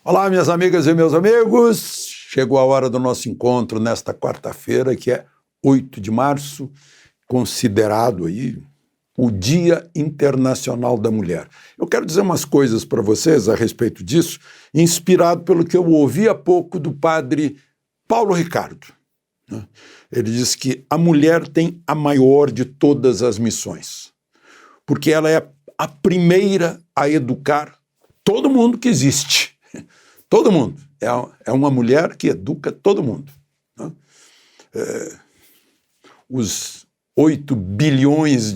Olá, minhas amigas e meus amigos. Chegou a hora do nosso encontro nesta quarta-feira, que é 8 de março, considerado aí o Dia Internacional da Mulher. Eu quero dizer umas coisas para vocês a respeito disso, inspirado pelo que eu ouvi há pouco do padre Paulo Ricardo. Ele diz que a mulher tem a maior de todas as missões, porque ela é a primeira a educar todo mundo que existe. Todo mundo. É uma mulher que educa todo mundo. Os 8 bilhões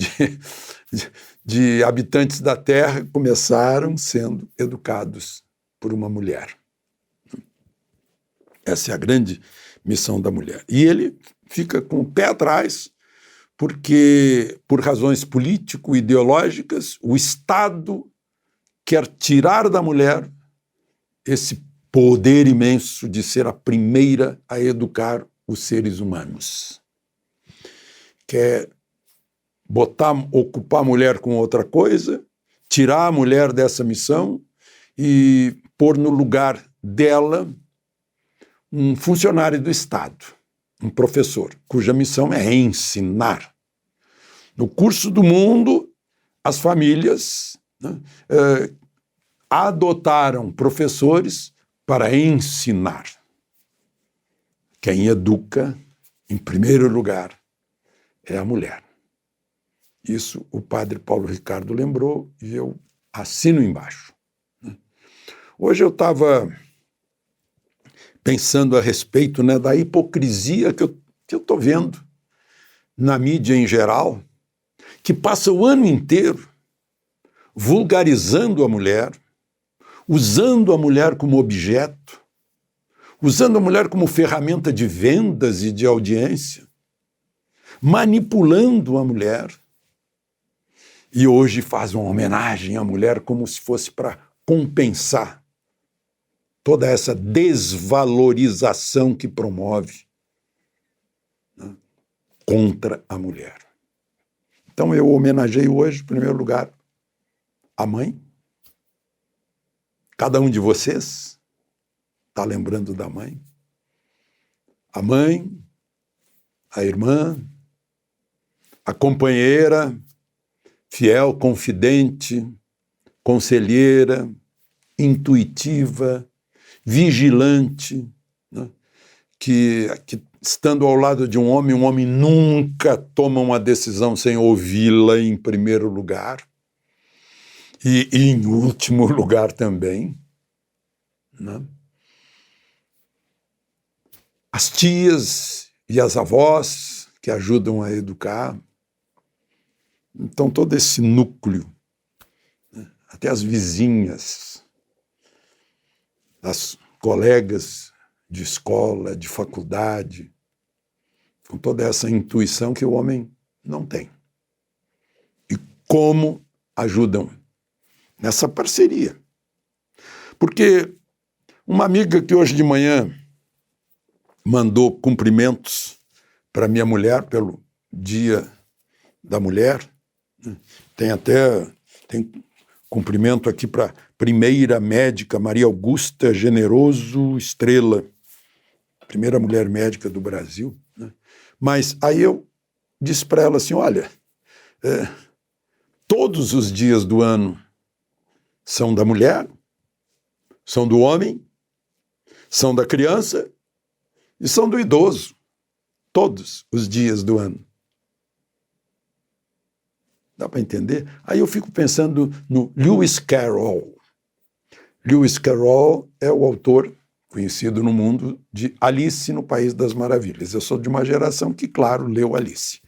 de habitantes da Terra começaram sendo educados por uma mulher. Essa é a grande missão da mulher. E ele fica com o pé atrás, porque, por razões político-ideológicas, o Estado quer tirar da mulher esse poder imenso de ser a primeira a educar os seres humanos. Quer ocupar a mulher com outra coisa, tirar a mulher dessa missão e pôr no lugar dela um funcionário do Estado, um professor, cuja missão é ensinar. No curso do mundo, as famílias adotaram professores para ensinar. Quem educa, em primeiro lugar, é a mulher. Isso o padre Paulo Ricardo lembrou e eu assino embaixo. Hoje eu estava pensando a respeito, da hipocrisia que eu estou vendo na mídia em geral, que passa o ano inteiro vulgarizando a mulher, usando a mulher como objeto, usando a mulher como ferramenta de vendas e de audiência, manipulando a mulher. E hoje faz uma homenagem à mulher como se fosse para compensar toda essa desvalorização que promove contra a mulher. Então eu homenageio hoje, em primeiro lugar, a mãe. Cada um de vocês está lembrando da mãe. A mãe, a irmã, a companheira, fiel, confidente, conselheira, intuitiva, vigilante, que estando ao lado de um homem nunca toma uma decisão sem ouvi-la em primeiro lugar. E em último lugar também, as tias e as avós que ajudam a educar. Então, todo esse núcleo, até as vizinhas, as colegas de escola, de faculdade, com toda essa intuição que o homem não tem. E como ajudam nessa parceria. Porque uma amiga que hoje de manhã mandou cumprimentos para minha mulher pelo Dia da Mulher, tem cumprimento aqui para a primeira médica Maria Augusta Generoso Estrela, primeira mulher médica do Brasil. Mas aí eu disse para ela assim, olha, todos os dias do ano são da mulher, são do homem, são da criança e são do idoso. Todos os dias do ano. Dá para entender? Aí eu fico pensando no Lewis Carroll. Lewis Carroll é o autor conhecido no mundo de Alice no País das Maravilhas. Eu sou de uma geração que, claro, leu Alice.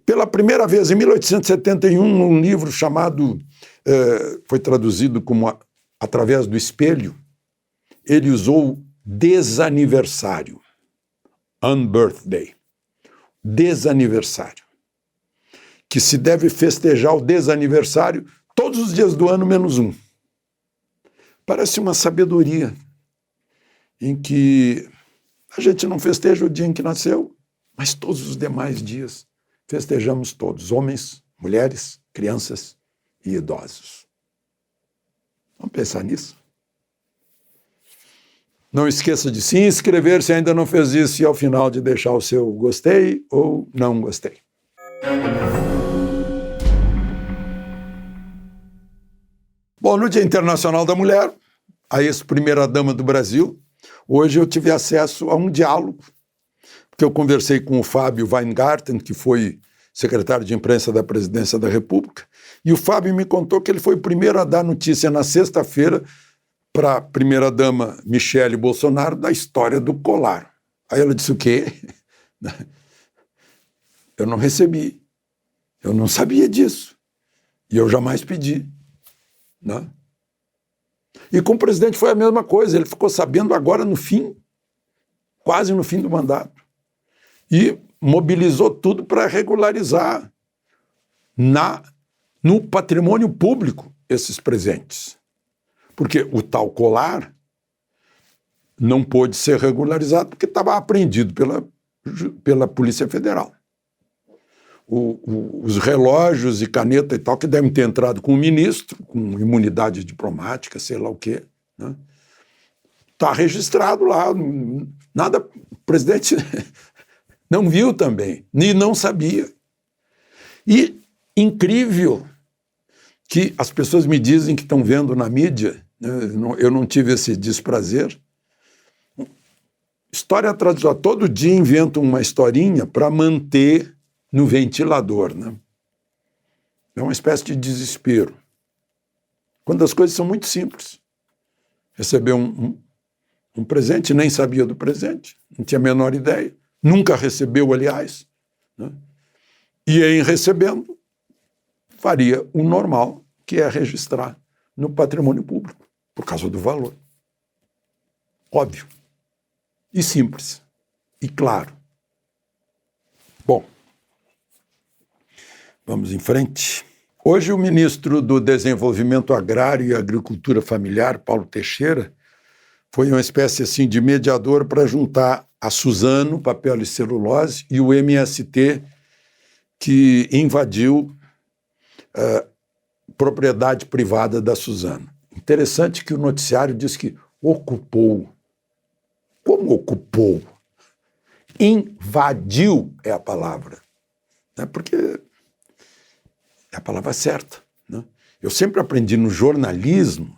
Pela primeira vez, em 1871, num livro chamado, foi traduzido como Através do Espelho, ele usou desaniversário, unbirthday, desaniversário, que se deve festejar o desaniversário todos os dias do ano menos um. Parece uma sabedoria em que a gente não festeja o dia em que nasceu, mas todos os demais dias festejamos todos, homens, mulheres, crianças e idosos. Vamos pensar nisso? Não esqueça de se inscrever se ainda não fez isso e ao final de deixar o seu gostei ou não gostei. Bom, no Dia Internacional da Mulher, a ex-primeira-dama do Brasil, hoje eu tive acesso a um diálogo, porque eu conversei com o Fábio Weingarten, que foi secretário de imprensa da Presidência da República, e o Fábio me contou que ele foi o primeiro a dar notícia na sexta-feira para a primeira-dama Michele Bolsonaro da história do colar. Aí ela disse o quê? Eu não recebi, eu não sabia disso, e eu jamais pedi. Né? E com o presidente foi a mesma coisa, ele ficou sabendo agora no fim, quase no fim do mandato, e mobilizou tudo para regularizar no patrimônio público esses presentes. Porque o tal colar não pôde ser regularizado porque estava apreendido pela Polícia Federal. Os relógios e caneta e tal, que devem ter entrado com o ministro, com imunidade diplomática, sei lá o quê, né? Está registrado lá, nada, o presidente não viu também, e não sabia. E incrível que as pessoas me dizem que estão vendo na mídia, né? Eu não tive esse desprazer. História atrás de outra, todo dia inventam uma historinha para manter no ventilador, né? É uma espécie de desespero. Quando as coisas são muito simples. Recebeu um presente, nem sabia do presente, não tinha a menor ideia, nunca recebeu, aliás, né? E em recebendo, faria o normal, que é registrar no patrimônio público, por causa do valor. Óbvio. E simples. E claro. Bom, vamos em frente. Hoje o ministro do Desenvolvimento Agrário e Agricultura Familiar, Paulo Teixeira, foi uma espécie assim de mediador para juntar a Suzano, papel e celulose, e o MST, que invadiu propriedade privada da Suzano. Interessante que o noticiário diz que ocupou. Como ocupou? Invadiu é a palavra. Né? Porque é a palavra certa. Né? Eu sempre aprendi no jornalismo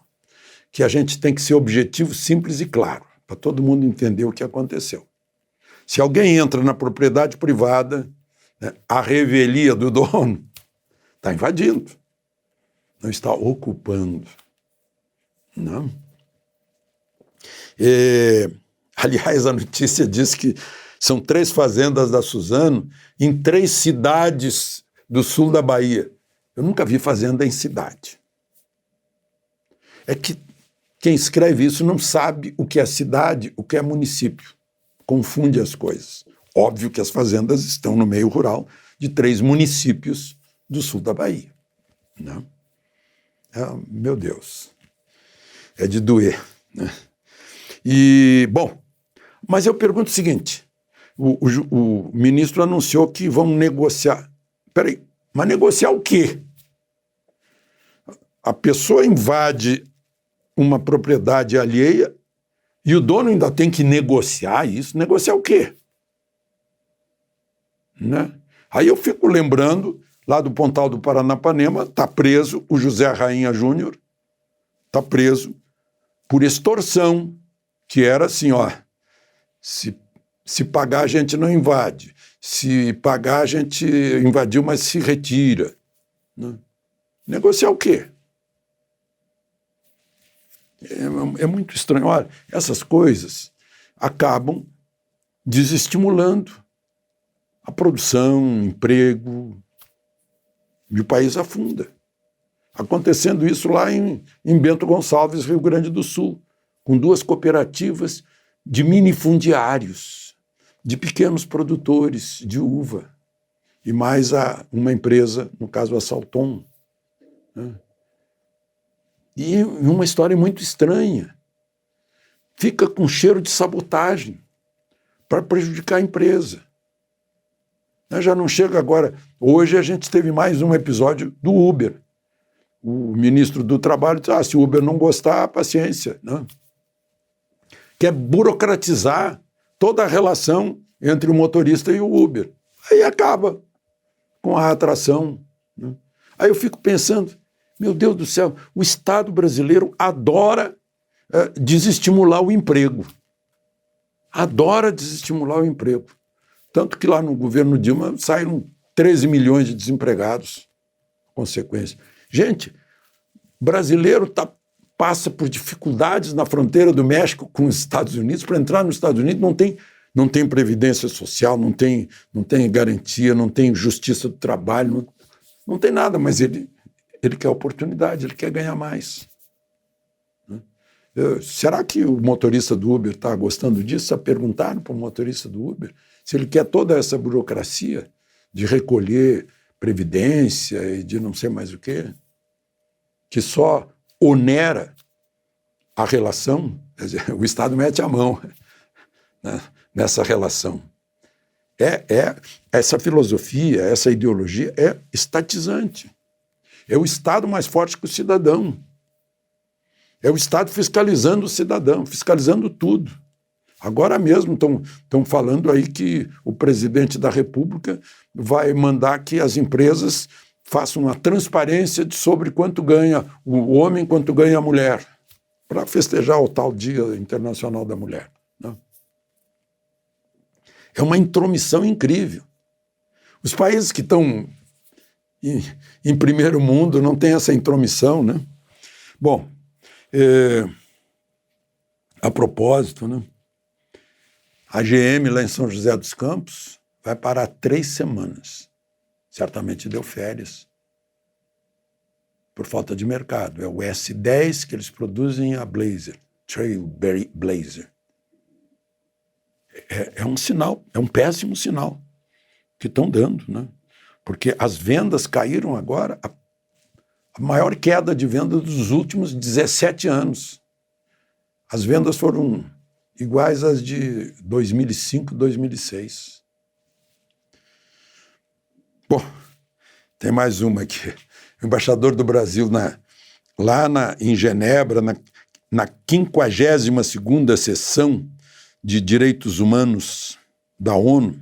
que a gente tem que ser objetivo, simples e claro, para todo mundo entender o que aconteceu. Se alguém entra na propriedade privada, né, a revelia do dono está invadindo, não está ocupando. Não. Aliás, a notícia diz que são 3 fazendas da Suzano em 3 cidades do sul da Bahia. Eu nunca vi fazenda em cidade. É que quem escreve isso não sabe o que é cidade, o que é município. Confunde as coisas. Óbvio que as fazendas estão no meio rural de 3 municípios do sul da Bahia. Não? Meu Deus, é de doer. Né? E, bom, mas eu pergunto o seguinte, o ministro anunciou que vão negociar. Peraí, mas negociar o quê? A pessoa invade uma propriedade alheia e o dono ainda tem que negociar isso. Negociar o quê? Né? Aí eu fico lembrando, lá do Pontal do Paranapanema, está preso o José Rainha Júnior, está preso por extorsão, que era assim, ó, se pagar a gente não invade, se pagar a gente invadiu, mas se retira. Né? Negociar o quê? É muito estranho. Olha, essas coisas acabam desestimulando a produção, emprego, e o país afunda. Acontecendo isso lá em Bento Gonçalves, Rio Grande do Sul, com 2 cooperativas de minifundiários, de pequenos produtores de uva, e mais uma empresa, no caso a Salton. Né? E uma história muito estranha. Fica com cheiro de sabotagem para prejudicar a empresa. Já não chega agora. Hoje a gente teve mais um episódio do Uber. O ministro do Trabalho disse, se o Uber não gostar, paciência. Né? quer burocratizar toda a relação entre o motorista e o Uber. Aí acaba com a atração, né? Aí eu fico pensando, meu Deus do céu, o Estado brasileiro adora desestimular o emprego. Adora desestimular o emprego. Tanto que lá no governo Dilma saíram 13 milhões de desempregados. Consequência. Gente, brasileiro passa por dificuldades na fronteira do México com os Estados Unidos. Para entrar nos Estados Unidos não tem previdência social, não tem garantia, não tem justiça do trabalho, não tem nada, mas ele quer oportunidade, ele quer ganhar mais. Será que o motorista do Uber está gostando disso? Já perguntaram para o motorista do Uber se ele quer toda essa burocracia de recolher previdência e de não sei mais o quê, que só onera a relação, quer dizer, o Estado mete a mão, né, nessa relação. Essa filosofia, essa ideologia é estatizante. É o Estado mais forte que o cidadão. É o Estado fiscalizando o cidadão, fiscalizando tudo. Agora mesmo estão falando aí que o presidente da República vai mandar que as empresas façam uma transparência sobre quanto ganha o homem, quanto ganha a mulher, para festejar o tal Dia Internacional da Mulher, né? É uma intromissão incrível. Os países que estão em primeiro mundo não têm essa intromissão, né? Bom, a propósito, né? A GM lá em São José dos Campos vai parar 3 semanas. Certamente deu férias por falta de mercado. É o S10 que eles produzem, a Blazer, Trailblazer. É um sinal, é um péssimo sinal que estão dando, né? Porque as vendas caíram agora, a maior queda de vendas dos últimos 17 anos. As vendas foram iguais às de 2005, 2006. Bom, tem mais uma aqui. O embaixador do Brasil em Genebra, na 52ª sessão de Direitos Humanos da ONU,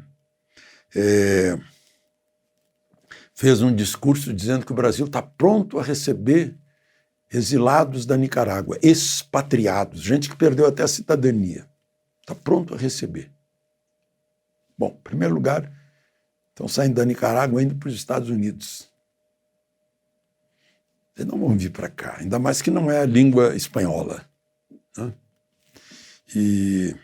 fez um discurso dizendo que o Brasil está pronto a receber exilados da Nicarágua, expatriados, gente que perdeu até a cidadania. Está pronto a receber. Bom, em primeiro lugar, estão saindo da Nicarágua indo para os Estados Unidos. Eles não vão vir para cá, ainda mais que não é a língua espanhola, né? E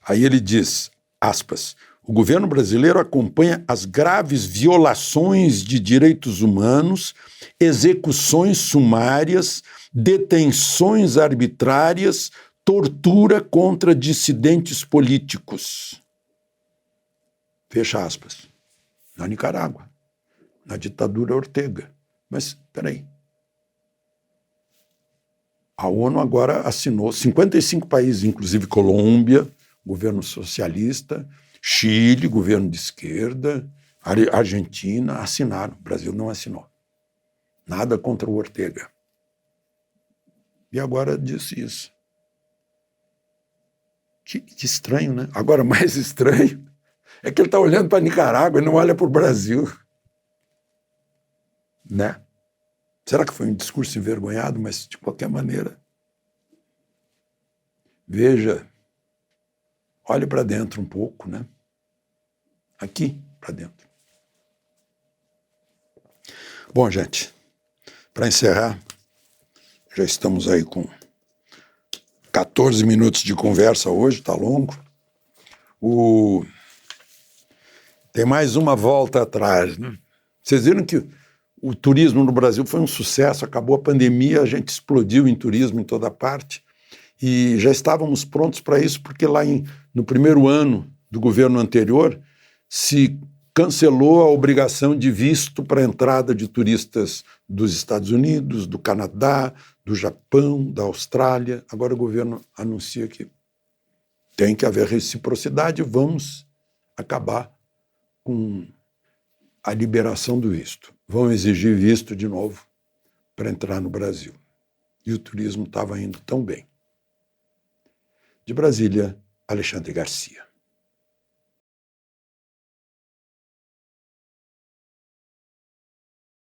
aí ele diz, aspas, o governo brasileiro acompanha as graves violações de direitos humanos, execuções sumárias, detenções arbitrárias, tortura contra dissidentes políticos. Fecha aspas. Na Nicarágua, na ditadura Ortega. Mas, espera aí. A ONU agora assinou 55 países, inclusive Colômbia, governo socialista, Chile, governo de esquerda, Argentina, assinaram. O Brasil não assinou. Nada contra o Ortega. E agora disse isso. Que estranho, né? Agora, mais estranho é que ele está olhando para a Nicarágua e não olha para o Brasil. Né? Será que foi um discurso envergonhado? Mas, de qualquer maneira, veja, olhe para dentro um pouco, né? Aqui para dentro. Bom, gente, para encerrar, já estamos aí com 14 minutos de conversa hoje, está longo. Tem mais uma volta atrás, né? Vocês viram que o turismo no Brasil foi um sucesso, acabou a pandemia, a gente explodiu em turismo em toda parte e já estávamos prontos para isso porque lá no primeiro ano do governo anterior se cancelou a obrigação de visto para a entrada de turistas dos Estados Unidos, do Canadá, do Japão, da Austrália. Agora o governo anuncia que tem que haver reciprocidade, vamos acabar com a liberação do visto. Vão exigir visto de novo para entrar no Brasil. E o turismo estava indo tão bem. De Brasília, Alexandre Garcia.